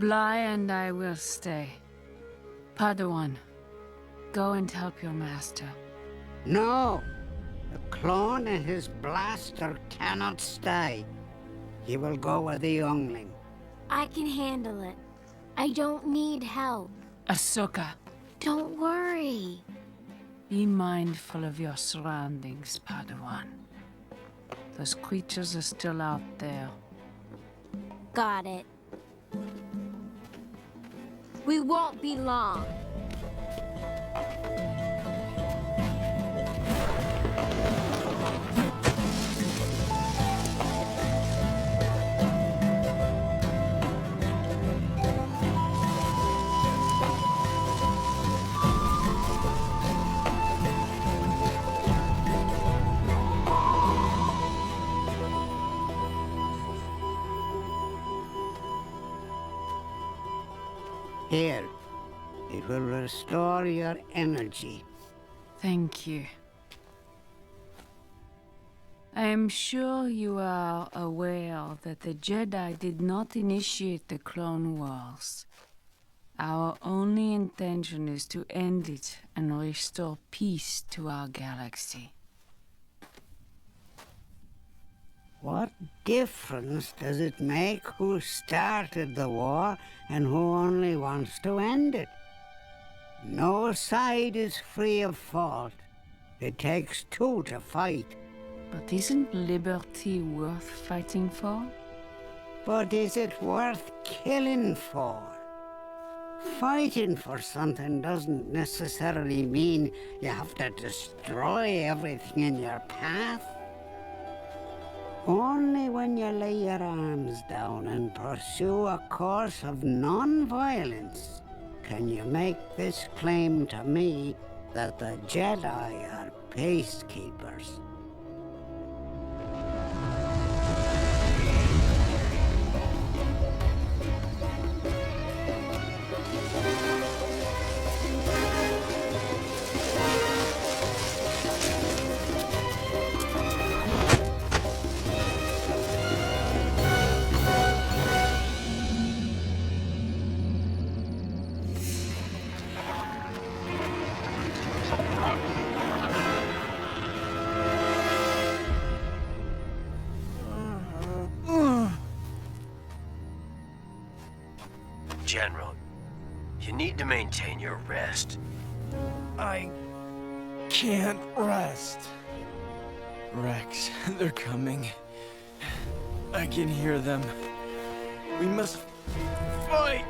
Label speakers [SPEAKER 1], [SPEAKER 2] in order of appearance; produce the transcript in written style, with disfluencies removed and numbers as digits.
[SPEAKER 1] Bly and I will stay. Padawan, go and help your master.
[SPEAKER 2] No! The clone and his blaster cannot stay. He will go with the youngling.
[SPEAKER 3] I can handle it. I don't need help.
[SPEAKER 1] Ahsoka,
[SPEAKER 3] Don't worry.
[SPEAKER 1] be mindful of your surroundings, Padawan. Those creatures are still out there.
[SPEAKER 3] Got it. We won't be long.
[SPEAKER 2] Here. It will restore your energy.
[SPEAKER 1] Thank you. I am sure you are aware that the Jedi did not initiate the Clone Wars. Our only intention is to end it and restore peace to our galaxy.
[SPEAKER 2] What difference does it make who started the war and who only wants to end it? No side is free of fault. It takes two to fight.
[SPEAKER 1] But isn't liberty worth fighting for?
[SPEAKER 2] But is it worth killing for? Fighting for something doesn't necessarily mean you have to destroy everything in your path. Only when you lay your arms down and pursue a course of non-violence can you make this claim to me that the Jedi are peacekeepers.
[SPEAKER 4] General, you need to maintain your rest.
[SPEAKER 5] I can't rest. Rex, they're coming. I can hear them. We must fight.